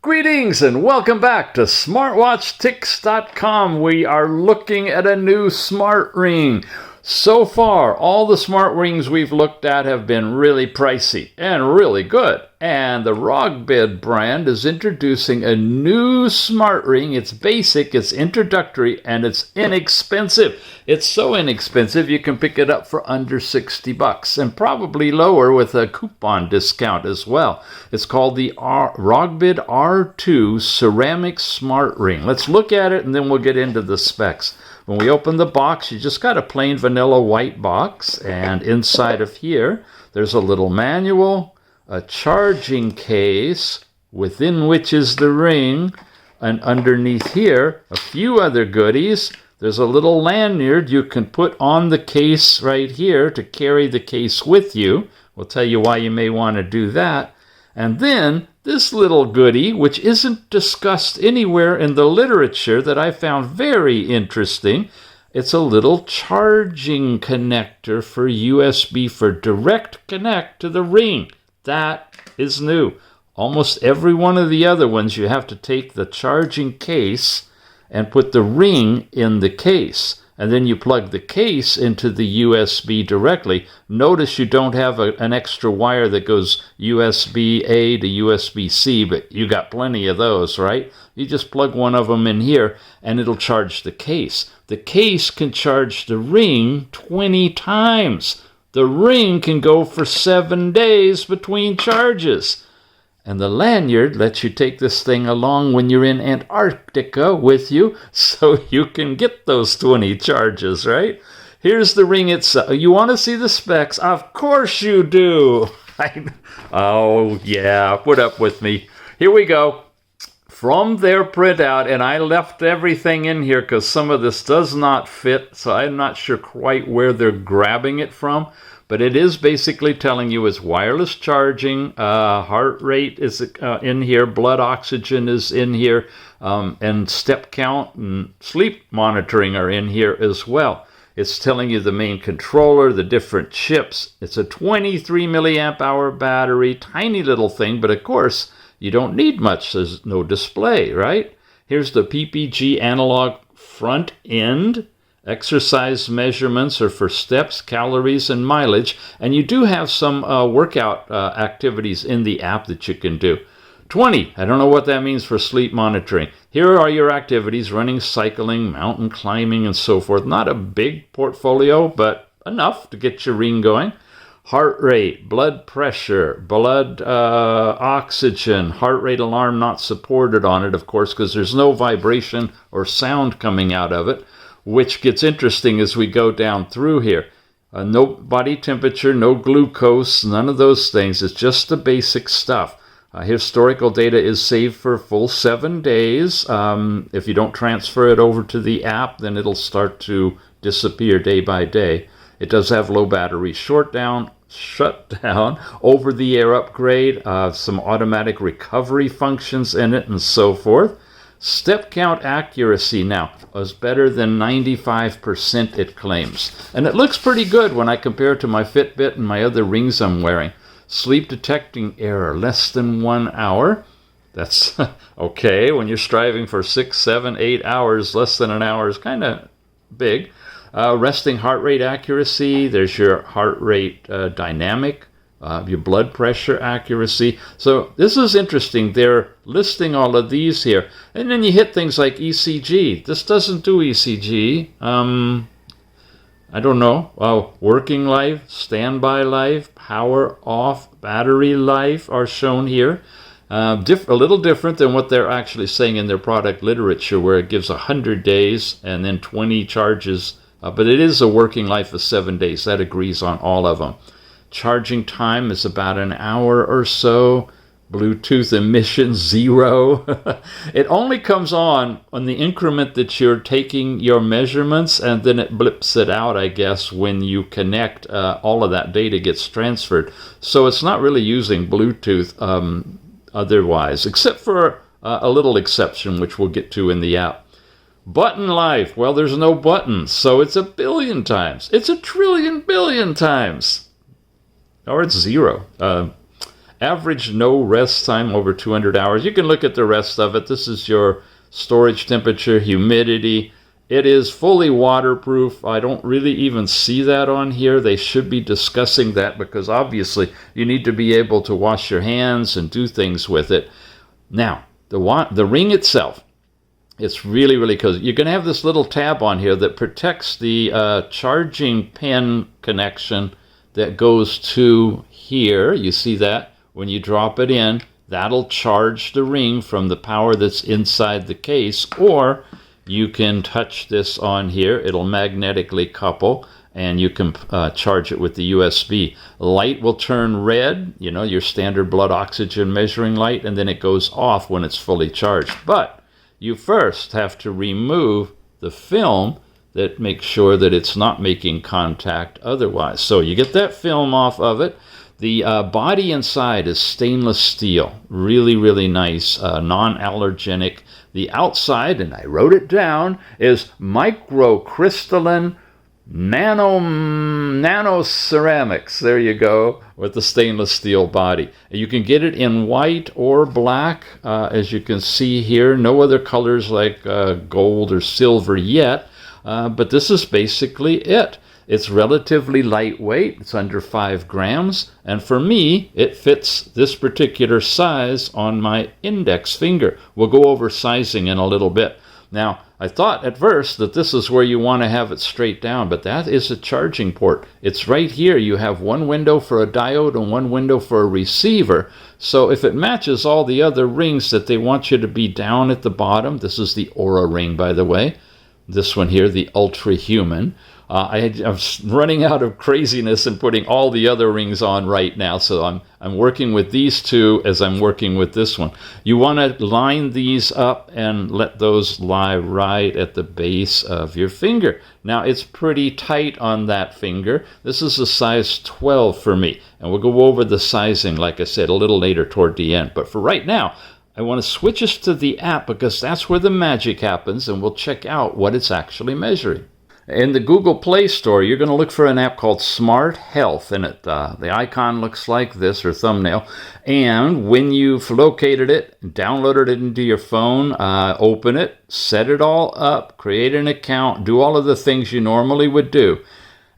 Greetings and welcome back to SmartWatchTicks.com. We are looking at a new smart ring. So far, all the smart rings we've looked at have been really pricey and really good. And the Rogbid brand is introducing a new smart ring. It's basic, it's introductory, and it's inexpensive. It's so inexpensive you can pick it up for under $60 and probably lower with a coupon discount as well. It's called the Rogbid R2 Ceramic Smart Ring. Let's look at it and then we'll get into the specs. When we open the box, you just got a plain vanilla white box, and inside of here, there's a little manual, a charging case, within which is the ring, and underneath here, a few other goodies. There's a little lanyard you can put on the case right here to carry the case with you. We'll tell you why you may want to do that. And then this little goodie, which isn't discussed anywhere in the literature that I found very interesting, it's a little charging connector for USB for direct connect to the ring. That is new. Almost every one of the other ones, you have to take the charging case and put the ring in the case. And then you plug the case into the USB directly. Notice you don't have an extra wire that goes USB-A to USB-C, but you got plenty of those, right? You just plug one of them in here, and it'll charge the case. The case can charge the ring 20 times. The ring can go for 7 days between charges. And the lanyard lets you take this thing along when you're in Antarctica with you so you can get those 20 charges, right? Here's the ring itself. You want to see the specs? Of course you do. Oh, yeah, put up with me. Here we go. From their printout, and I left everything in here because some of this does not fit, so I'm not sure quite where they're grabbing it from. But it is basically telling you it's wireless charging, heart rate is in here, blood oxygen is in here, and step count and sleep monitoring are in here as well. It's telling you the main controller, the different chips. It's a 23 milliamp hour battery, tiny little thing, but of course you don't need much. There's no display, right? Here's the PPG analog front end. Exercise measurements are for steps, calories, and mileage. And you do have some workout activities in the app that you can do. 20, I don't know what that means for sleep monitoring. Here are your activities: running, cycling, mountain climbing, and so forth. Not a big portfolio, but enough to get your ring going. Heart rate, blood pressure, blood oxygen, heart rate alarm not supported on it, of course, because there's no vibration or sound coming out of it. Which gets interesting as we go down through here. No body temperature, no glucose, none of those things. It's just the basic stuff. Historical data is saved for a full 7 days. If you don't transfer it over to the app, then it'll start to disappear day by day. It does have low battery shutdown, over-the-air upgrade, some automatic recovery functions in it, and so forth. Step count accuracy now is better than 95%, it claims. And it looks pretty good when I compare it to my Fitbit and my other rings I'm wearing. Sleep detecting error, less than 1 hour. That's okay. When you're striving for 6, 7, 8 hours, less than an hour is kind of big. Resting heart rate accuracy. There's your heart rate dynamic. Your blood pressure accuracy. So this is interesting. They're listing all of these here. And then you hit things like ECG. This doesn't do ECG. I don't know. Working life, standby life, power off, battery life are shown here. A little different than what they're actually saying in their product literature, where it gives 100 days and then 20 charges. But it is a working life of 7 days. That agrees on all of them. Charging time is about an hour or so. Bluetooth emission 0. It only comes on the increment that you're taking your measurements, and then it blips it out, I guess, when you connect. All of that data gets transferred. So it's not really using Bluetooth otherwise, except for a little exception, which we'll get to in the app. Button life. Well, there's no buttons, so it's 1 billion times. It's 1 trillion billion times. Or it's 0. Average no rest time over 200 hours. You can look at the rest of it. This is your storage temperature, humidity. It is fully waterproof. I don't really even see that on here. They should be discussing that because obviously you need to be able to wash your hands and do things with it. Now, the ring itself, it's really, really cool. You're going to have this little tab on here that protects the charging pin connection that goes to here. You see that? When you drop it in, that'll charge the ring from the power that's inside the case, or you can touch this on here. It'll magnetically couple, and you can charge it with the USB. Light will turn red, you know, your standard blood oxygen measuring light, and then it goes off when it's fully charged. But you first have to remove the film that makes sure that it's not making contact otherwise. So you get that film off of it. The body inside is stainless steel. Really, really nice, non-allergenic. The outside, and I wrote it down, is microcrystalline nanoceramics. There you go, with the stainless steel body. You can get it in white or black, as you can see here. No other colors like gold or silver yet, but this is basically it. It's relatively lightweight. It's under 5 grams. And for me, it fits this particular size on my index finger. We'll go over sizing in a little bit. Now, I thought at first that this is where you want to have it straight down, but that is a charging port. It's right here. You have one window for a diode and one window for a receiver. So if it matches all the other rings that they want you to be down at the bottom, this is the Aura ring, by the way. This one here, the Ultra Human. I'm running out of craziness and putting all the other rings on right now, so I'm working with these two as I'm working with this one. You want to line these up and let those lie right at the base of your finger. Now, it's pretty tight on that finger. This is a size 12 for me, and we'll go over the sizing, like I said, a little later toward the end. But for right now, I want to switch us to the app because that's where the magic happens, and we'll check out what it's actually measuring. In the Google Play Store, you're going to look for an app called Smart Health, and the icon looks like this, or thumbnail. And when you've located it, downloaded it into your phone, open it, set it all up, create an account, do all of the things you normally would do.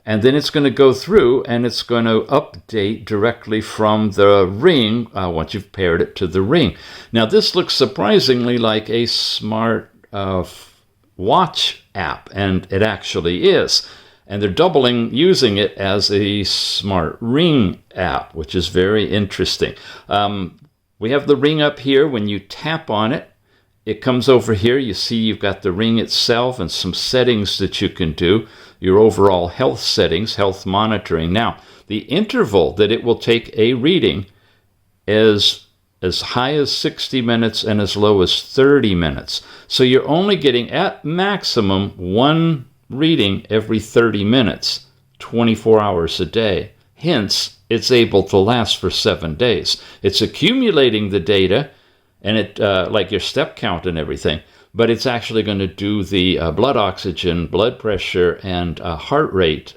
And then it's going to go through and it's going to update directly from the ring once you've paired it to the ring. Now, this looks surprisingly like a smart watch app, and it actually is. And they're doubling using it as a smart ring app, which is very interesting. We have the ring up here. When you tap on it, it comes over here. You see you've got the ring itself and some settings that you can do. Your overall health settings, health monitoring. Now, the interval that it will take a reading is as high as 60 minutes and as low as 30 minutes. So you're only getting, at maximum, one reading every 30 minutes, 24 hours a day. Hence, it's able to last for 7 days. It's accumulating the data, and it like your step count and everything, but it's actually going to do the blood oxygen, blood pressure, and heart rate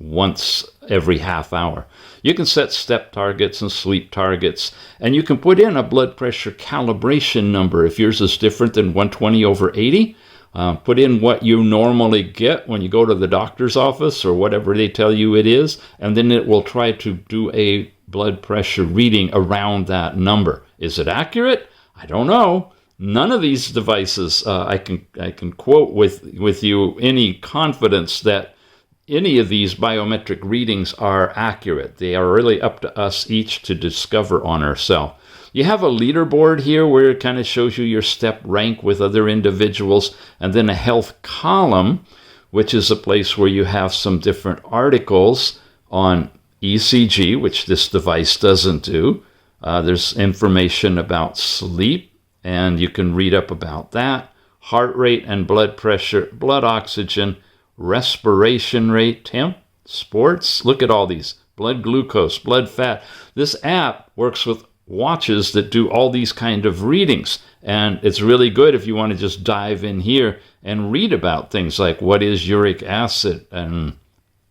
once every half hour. You can set step targets and sleep targets, and you can put in a blood pressure calibration number. If yours is different than 120/80, put in what you normally get when you go to the doctor's office or whatever they tell you it is, and then it will try to do a blood pressure reading around that number. Is it accurate? I don't know. None of these devices I can quote with you any confidence that any of these biometric readings are accurate. They are really up to us each to discover on ourselves. You have a leaderboard here where it kind of shows you your step rank with other individuals, and then a health column, which is a place where you have some different articles on ECG, which this device doesn't do. There's information about sleep, and you can read up about that. Heart rate and blood pressure, blood oxygen, respiration rate, temp, sports. Look at all these. Blood glucose, blood fat. This app works with watches that do all these kind of readings. And it's really good if you want to just dive in here and read about things like what is uric acid and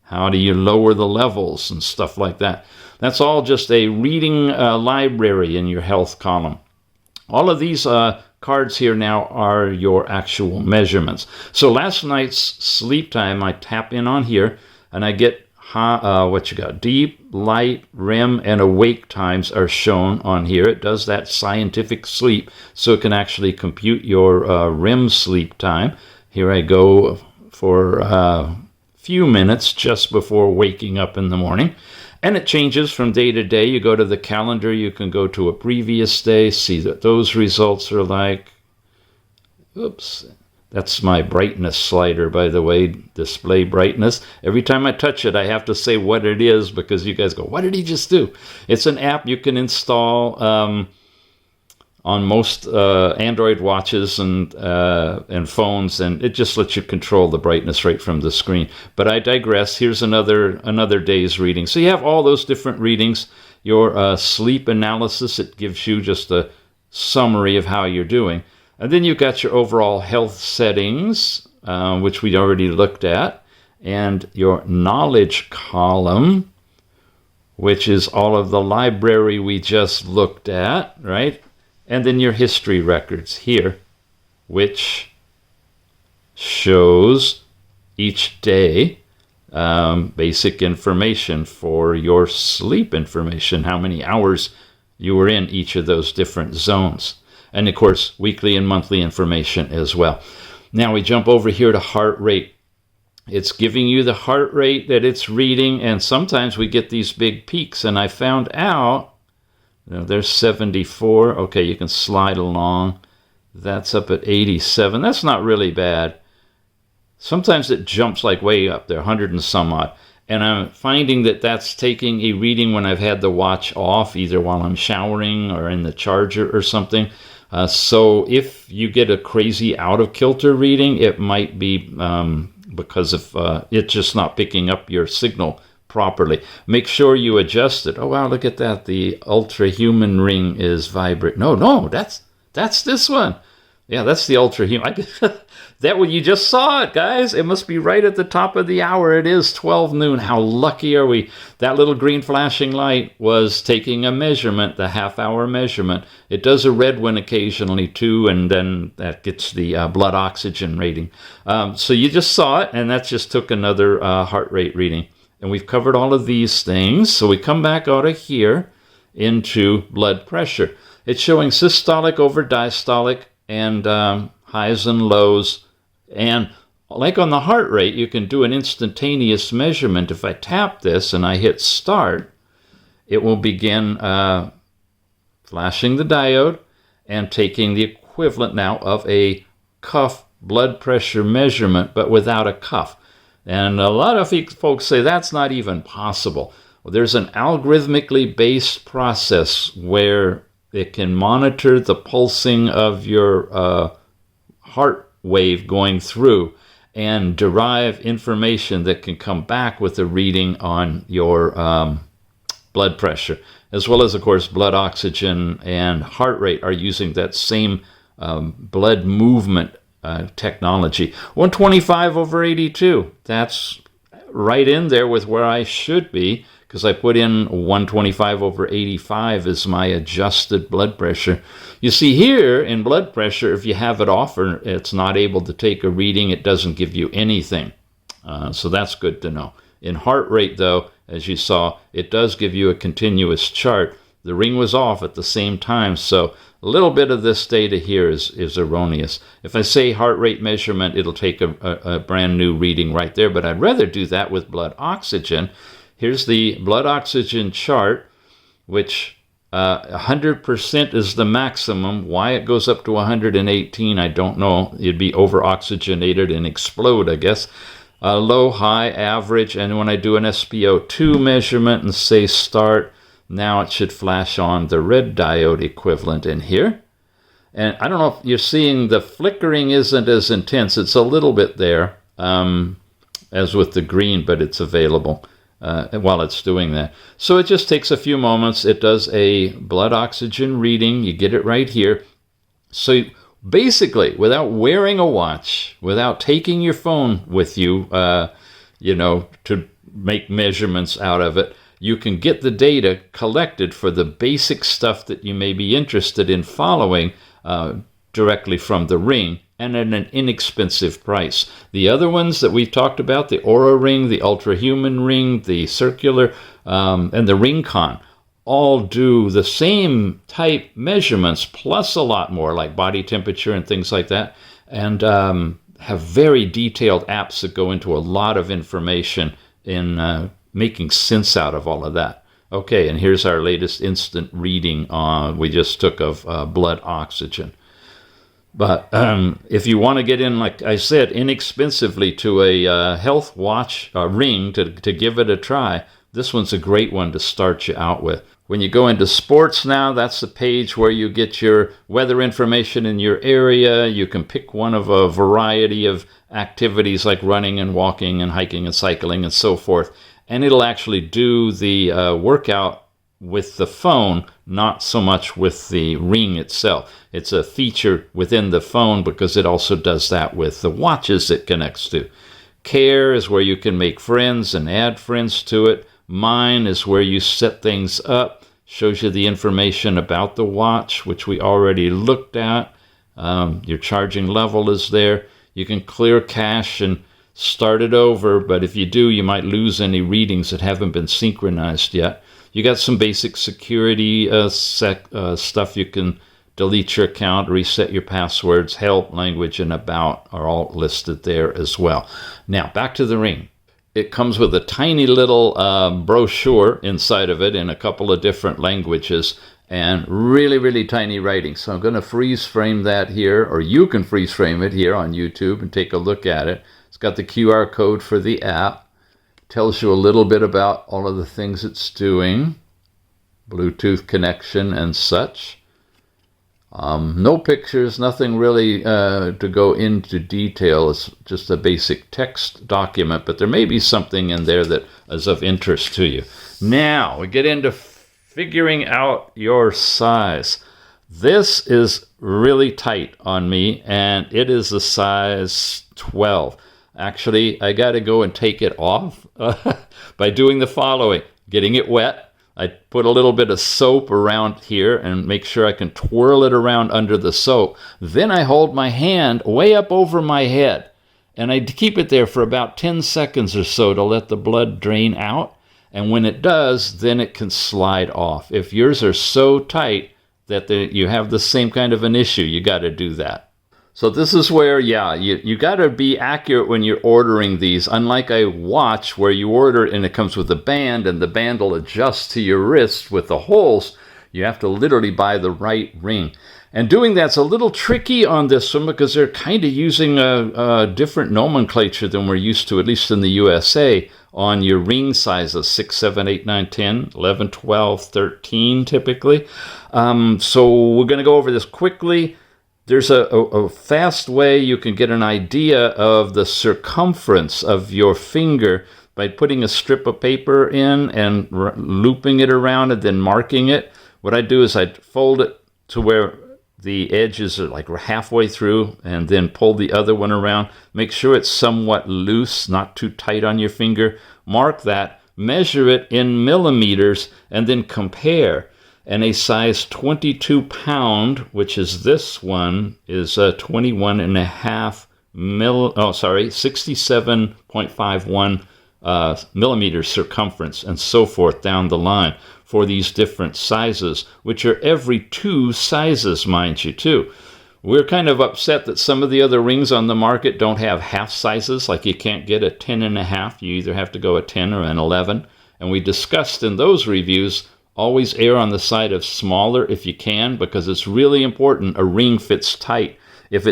how do you lower the levels and stuff like that. That's all just a reading library in your health column. All of these cards here now are your actual measurements. So last night's sleep time, I tap in on here, and I get what you got. Deep, light, REM, and awake times are shown on here. It does that scientific sleep, so it can actually compute your REM sleep time. Here I go for a few minutes just before waking up in the morning. And it changes from day to day. You go to the calendar, you can go to a previous day, see what those results are like. Oops. That's my brightness slider, by the way, display brightness. Every time I touch it, I have to say what it is because you guys go, what did he just do? It's an app you can install on most Android watches and phones, and it just lets you control the brightness right from the screen. But I digress. Here's another day's reading. So you have all those different readings. Your sleep analysis, it gives you just a summary of how you're doing. And then you've got your overall health settings, which we already looked at, and your knowledge column, which is all of the library we just looked at, right? And then your history records here, which shows each day basic information for your sleep information, how many hours you were in each of those different zones. And, of course, weekly and monthly information as well. Now we jump over here to heart rate. It's giving you the heart rate that it's reading, and sometimes we get these big peaks. And I found out, there's 74. Okay, you can slide along. That's up at 87. That's not really bad. Sometimes it jumps like way up there, 100 and some odd. And I'm finding that that's taking a reading when I've had the watch off, either while I'm showering or in the charger or something. So if you get a crazy out-of-kilter reading, it might be because of it's just not picking up your signal properly. Make sure you adjust it. Oh, wow, look at that. The ultra-human ring is vibrant. No, that's this one. Yeah, that's the ultra-human. That one, you just saw it, guys. It must be right at the top of the hour. It is 12 noon. How lucky are we? That little green flashing light was taking a measurement, the half-hour measurement. It does a red one occasionally, too, and then that gets the blood oxygen rating. So you just saw it, and that just took another heart rate reading. And we've covered all of these things. So we come back out of here into blood pressure. It's showing systolic over diastolic and highs and lows. And like on the heart rate, you can do an instantaneous measurement. If I tap this and I hit start, it will begin flashing the diode and taking the equivalent now of a cuff blood pressure measurement, but without a cuff. And a lot of folks say that's not even possible. Well, there's an algorithmically based process where it can monitor the pulsing of your heart wave going through and derive information that can come back with a reading on your blood pressure, as well as, of course, blood oxygen and heart rate are using that same blood movement technology. 125 over 82. That's right in there with where I should be, because I put in 125 over 85 as my adjusted blood pressure. You see here in blood pressure, if you have it off or it's not able to take a reading, it doesn't give you anything. So that's good to know. In heart rate, though, as you saw, it does give you a continuous chart. The ring was off at the same time, so a little bit of this data here is erroneous. If I say heart rate measurement, it'll take a brand new reading right there, but I'd rather do that with blood oxygen. Here's the blood oxygen chart, which 100% is the maximum. Why it goes up to 118, I don't know. It'd be over-oxygenated and explode, I guess. Low, high, average, and when I do an SpO2 measurement and say start, now it should flash on the red diode equivalent in here. And I don't know if you're seeing the flickering isn't as intense. It's a little bit there, as with the green, but it's available while it's doing that. So it just takes a few moments. It does a blood oxygen reading. You get it right here. So basically, without wearing a watch, without taking your phone with you, to make measurements out of it, you can get the data collected for the basic stuff that you may be interested in following directly from the ring, and at an inexpensive price. The other ones that we've talked about, the Aura Ring, the Ultra Human Ring, the Circular, and the Ring-Con, all do the same type measurements, plus a lot more, like body temperature and things like that, and have very detailed apps that go into a lot of information in making sense out of all of that. Okay, and here's our latest instant reading we just took of blood oxygen. But if you want to get in, like I said, inexpensively to a health watch ring to give it a try, this one's a great one to start you out with. When you go into sports now, that's the page where you get your weather information in your area. You can pick one of a variety of activities like running and walking and hiking and cycling and so forth. And it'll actually do the workout with the phone, not so much with the ring itself. It's a feature within the phone because it also does that with the watches it connects to. Care is where you can make friends and add friends to it. Mine is where you set things up, shows you the information about the watch, which we already looked at. Your charging level is there. You can clear cache and start it over, but if you do, you might lose any readings that haven't been synchronized yet. You got some basic security stuff. You can delete your account, reset your passwords, help, language, and about are all listed there as well. Now, back to the ring. It comes with a tiny little brochure inside of it in a couple of different languages and really, really tiny writing. So I'm going to freeze frame that here, or you can freeze frame it here on YouTube and take a look at it. It's got the QR code for the app. Tells you a little bit about all of the things it's doing, Bluetooth connection and such. No pictures, nothing really to go into detail. It's just a basic text document, but there may be something in there that is of interest to you. Now, we get into figuring out your size. This is really tight on me, and it is a size 12. Actually, I got to go and take it off by doing the following. Getting it wet. I put a little bit of soap around here and make sure I can twirl it around under the soap. Then I hold my hand way up over my head, and I keep it there for about 10 seconds or so to let the blood drain out. And when it does, then it can slide off. If yours are so tight that you have the same kind of an issue, you got to do that. So this is where, you got to be accurate when you're ordering these. Unlike a watch where you order it and it comes with a band and the band will adjust to your wrist with the holes, you have to literally buy the right ring. And doing that's a little tricky on this one because they're kind of using a different nomenclature than we're used to, at least in the USA, on your ring sizes, 6, 7, 8, 9, 10, 11, 12, 13 typically. So we're going to go over this quickly. There's a fast way you can get an idea of the circumference of your finger by putting a strip of paper in and looping it around and then marking it. What I do is I fold it to where the edges are like halfway through and then pull the other one around. Make sure it's somewhat loose, not too tight on your finger. Mark that, measure it in millimeters, and then compare. And a size 22 pound, which is this one, is 67.51 millimeters circumference, and so forth down the line for these different sizes, which are every 2 sizes, mind you, too. We're kind of upset that some of the other rings on the market don't have half sizes, like you can't get a 10.5. You either have to go a 10 or an 11. And we discussed in those reviews, always err on the side of smaller if you can, because it's really important a ring fits tight. If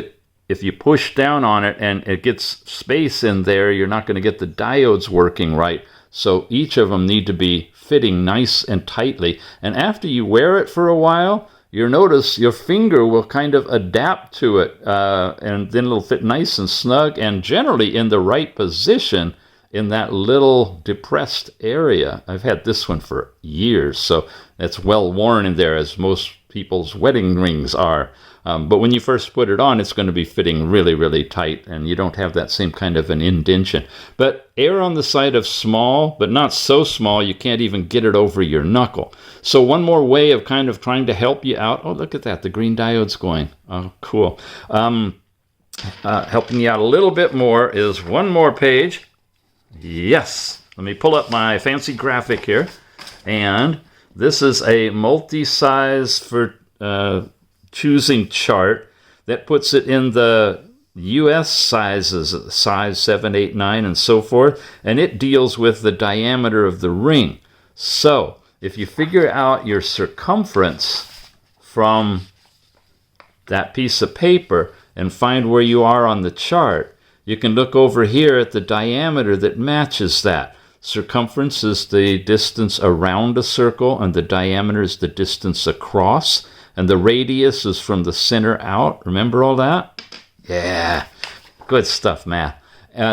you push down on it and it gets space in there, you're not going to get the diodes working right. So each of them need to be fitting nice and tightly. And after you wear it for a while, you'll notice your finger will kind of adapt to it, and then it'll fit nice and snug and generally in the right position in that little depressed area. I've had this one for years, so it's well worn in there, as most people's wedding rings are. But when you first put it on, it's going to be fitting really, really tight, and you don't have that same kind of an indentation. But err on the side of small, but not so small you can't even get it over your knuckle. So one more way of kind of trying to help you out. Oh, look at that. The green diode's going. Oh, cool. Helping you out a little bit more is one more page. Yes. Let me pull up my fancy graphic here. And this is a multi-size for choosing chart that puts it in the US sizes, size 7, 8, 9, and so forth. And it deals with the diameter of the ring. So if you figure out your circumference from that piece of paper and find where you are on the chart, you can look over here at the diameter that matches that. Circumference is the distance around a circle, and the diameter is the distance across, and the radius is from the center out. Remember all that? Yeah, good stuff, math.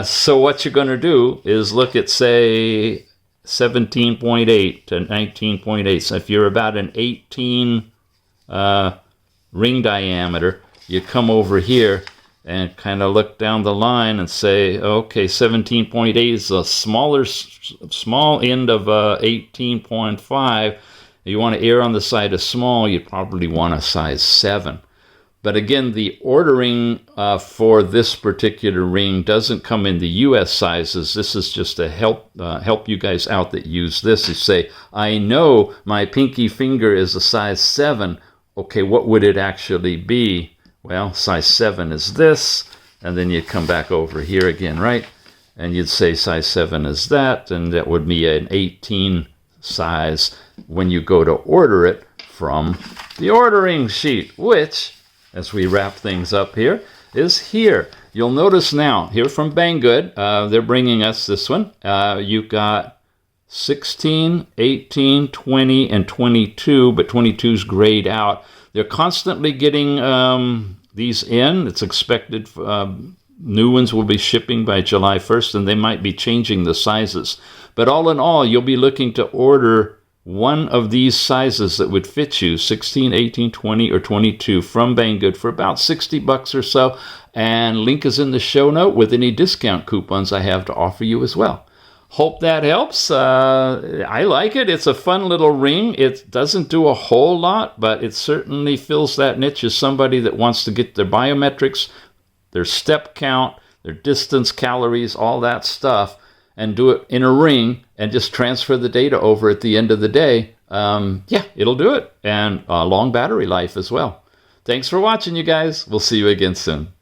So what you're going to do is look at, say, 17.8 to 19.8. So if you're about an 18 ring diameter, you come over here and kind of look down the line and say, okay, 17.8 is a small end of 18.5. You want to err on the side of small, you probably want a size 7. But again, the ordering for this particular ring doesn't come in the US sizes. This is just to help you guys out that use this. You say, I know my pinky finger is a size 7. Okay, what would it actually be? Well, size 7 is this, and then you come back over here again, right? And you'd say size 7 is that, and that would be an 18 size when you go to order it from the ordering sheet, which, as we wrap things up here, is here. You'll notice now, here from Banggood, they're bringing us this one. You've got 16, 18, 20, and 22, but 22 is grayed out. They're constantly getting these in. It's expected new ones will be shipping by July 1st, and they might be changing the sizes. But all in all, you'll be looking to order one of these sizes that would fit you, 16, 18, 20, or 22 from Banggood for about $60 or so. And link is in the show note with any discount coupons I have to offer you as well. Hope that helps. I like it. It's a fun little ring. It doesn't do a whole lot, but it certainly fills that niche as somebody that wants to get their biometrics, their step count, their distance, calories, all that stuff, and do it in a ring and just transfer the data over at the end of the day. Yeah, it'll do it. And long battery life as well. Thanks for watching, you guys. We'll see you again soon.